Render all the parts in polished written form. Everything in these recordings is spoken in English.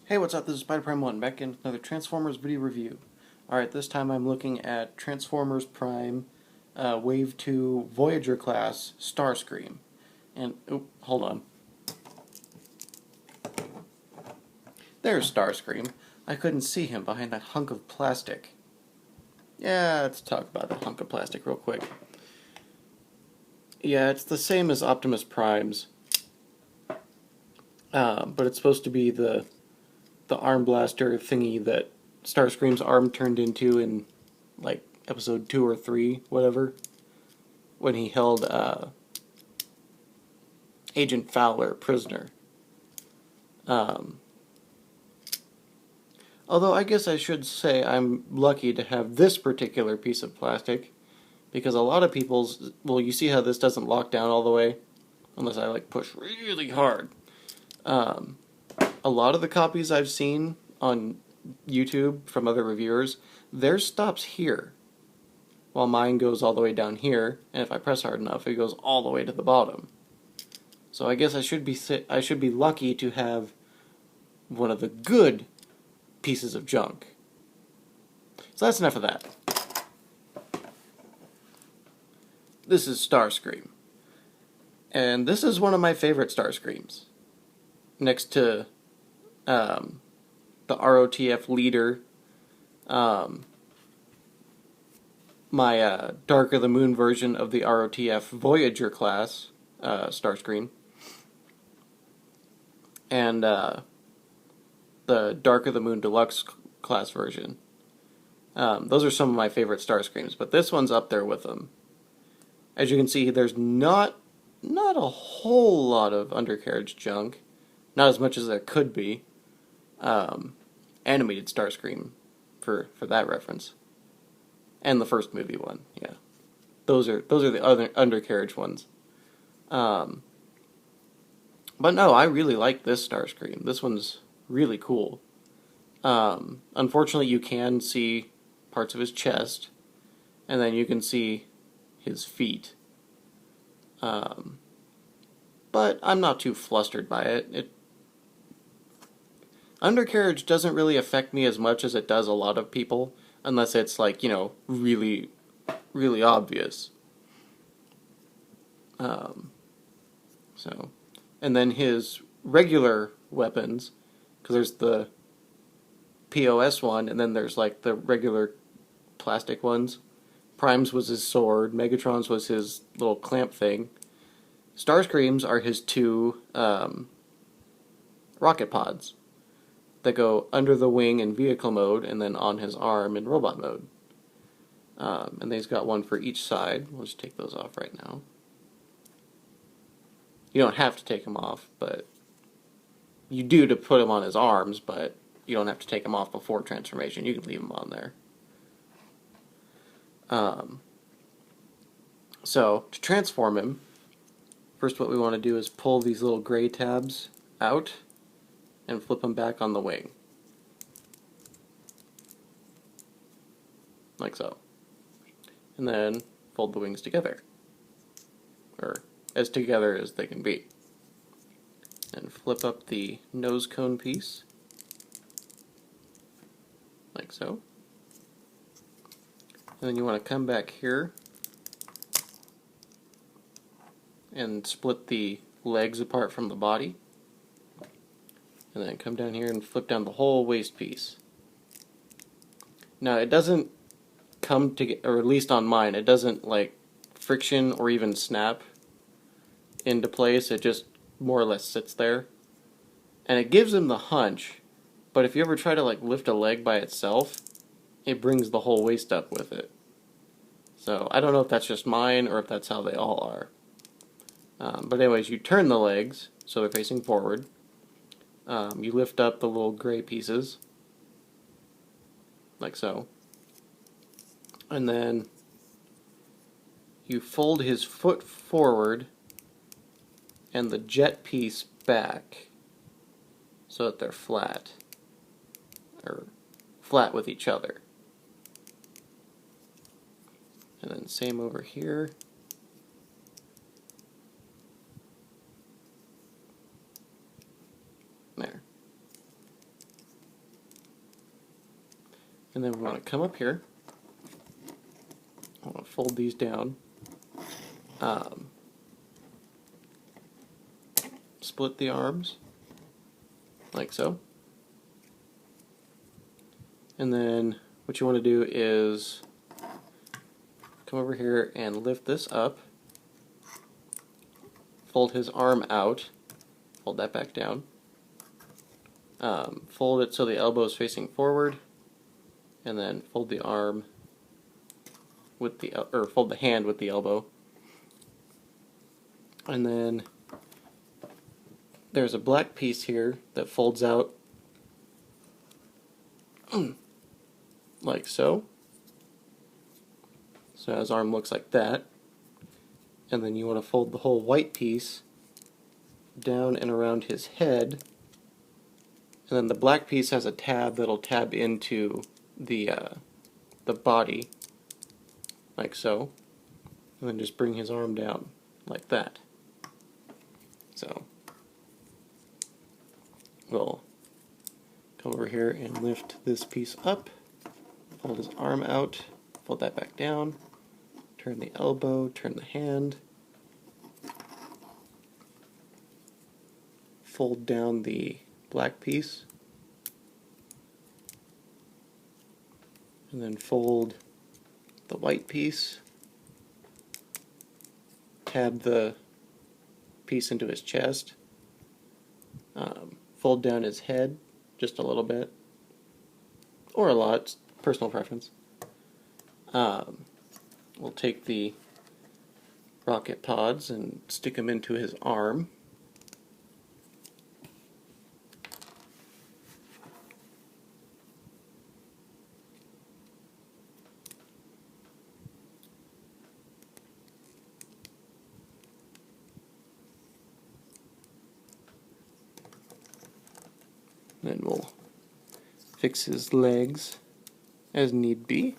Hey, what's up? This is Spider Prime 1 back in another Transformers video review. Alright, this time I'm looking at Transformers Prime Wave 2 Voyager class Starscream. And, hold on. There's Starscream. I couldn't see him behind that hunk of plastic. Yeah, let's talk about that hunk of plastic real quick. Yeah, it's the same as Optimus Prime's. But it's supposed to be the arm blaster thingy that Starscream's arm turned into in, like, episode 2 or 3, whatever, when he held Agent Fowler prisoner. Although I guess I should say I'm lucky to have this particular piece of plastic, because a lot of people's, well, you see how this doesn't lock down all the way, unless I, like, push really hard. A lot of the copies I've seen on YouTube from other reviewers, theirs stops here, while mine goes all the way down here, and if I press hard enough, it goes all the way to the bottom. So I guess I should be lucky to have one of the good pieces of junk. So that's enough of that. This is Starscream, and this is one of my favorite Starscreams, next to the ROTF leader, my Dark of the Moon version of the ROTF Voyager class Starscream, and the Dark of the Moon Deluxe class version. Those are some of my favorite Starscreams, but this one's up there with them. As you can see, there's not a whole lot of undercarriage junk, not as much as there could be. Animated Starscream, for that reference, and the first movie one, yeah. Those are the other undercarriage ones. But no, I really like this Starscream. This one's really cool. Unfortunately, you can see parts of his chest, and then you can see his feet. But I'm not too flustered by it. Undercarriage doesn't really affect me as much as it does a lot of people, unless it's, like, you know, really, really obvious. And then his regular weapons, because there's the p.o.s one, and then there's, like, the regular plastic ones. Prime's was his sword, Megatron's was his little clamp thing. Starscream's are his two rocket pods that go under the wing in vehicle mode and then on his arm in robot mode. And then he's got one for each side. We'll just take those off right now. You don't have to take them off, but you do to put them on his arms, but you don't have to take them off before transformation. You can leave them on there. So, to transform him, first what we want to do is pull these little gray tabs out and flip them back on the wing. Like so. And then fold the wings together. Or as together as they can be. And flip up the nose cone piece. Like so. And then you want to come back here and split the legs apart from the body. And then come down here and flip down the whole waist piece. Now, it doesn't come to, or at least on mine, it doesn't, like, friction or even snap into place. It just more or less sits there. And it gives him the hunch, but if you ever try to, like, lift a leg by itself, it brings the whole waist up with it. So, I don't know if that's just mine or if that's how they all are. But anyways, you turn the legs so they're facing forward. You lift up the little gray pieces, like so, and then you fold his foot forward and the jet piece back so that they're flat, or flat with each other. And then same over here. There. And then we want to come up here. I want to fold these down. Split the arms, like so. And then what you want to do is come over here and lift this up. Fold his arm out. Fold that back down. Fold it so the elbow is facing forward. And then fold the arm with the, or fold the hand with the elbow. And then there's a black piece here that folds out like so. So his arm looks like that. And then you want to fold the whole white piece down and around his head. And then the black piece has a tab that'll tab into the body, like so. And then just bring his arm down like that. So we'll come over here and lift this piece up, fold his arm out, fold that back down, turn the elbow, turn the hand, fold down the black piece, and then fold the white piece, tab the piece into his chest, fold down his head just a little bit, or a lot, it's personal preference. We'll take the rocket pods and stick them into his arm. Then we'll fix his legs as need be.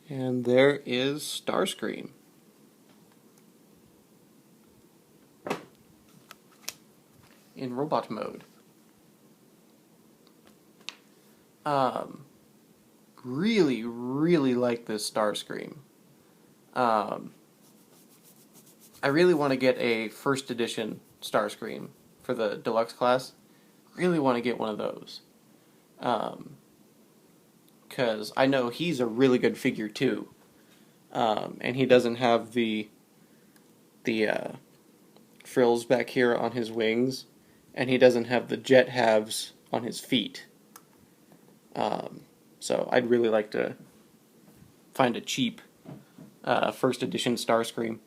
And there is Starscream. In robot mode. Really, really like this Starscream. I really want to get a first edition Starscream for the deluxe class. Really want to get one of those. Because I know he's a really good figure too. And he doesn't have the frills back here on his wings, and he doesn't have the jet halves on his feet. So I'd really like to find a cheap first edition Starscream.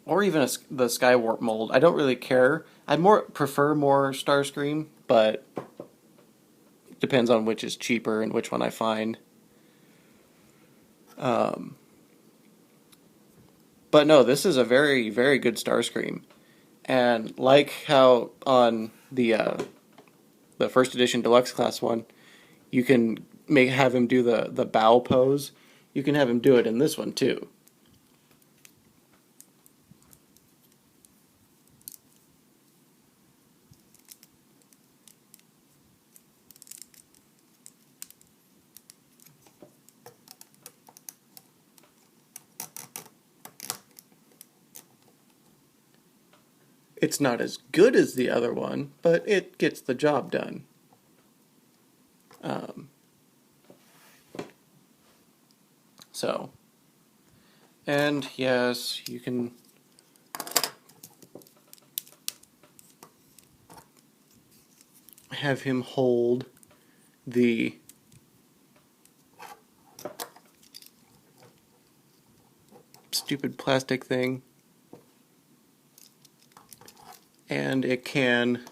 Or even the Skywarp mold. I don't really care. I'd prefer more Starscream, but it depends on which is cheaper and which one I find. But no, this is a very, very good Starscream. And like how on the first edition deluxe class one, you can have him do the bow pose. You can have him do it in this one too. It's not as good as the other one, but it gets the job done. And yes, you can have him hold the stupid plastic thing, and it can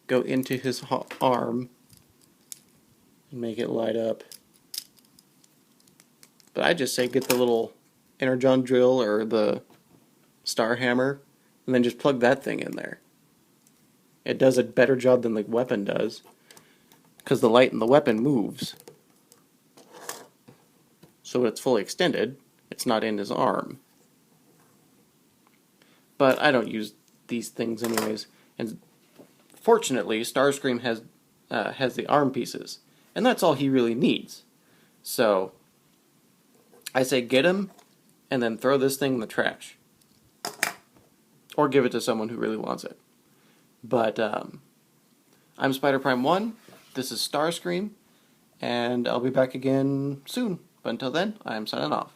go into his arm and make it light up. But I just say get the little energon drill or the star hammer and then just plug that thing in there. It does a better job than the weapon does, because the light in the weapon moves. So when it's fully extended, it's not in his arm. But I don't use these things anyways. And fortunately, Starscream has has the arm pieces, and that's all he really needs. So I say get him, and then throw this thing in the trash, or give it to someone who really wants it. But I'm Spider Prime 1. This is Starscream, and I'll be back again soon. But until then, I'm signing off.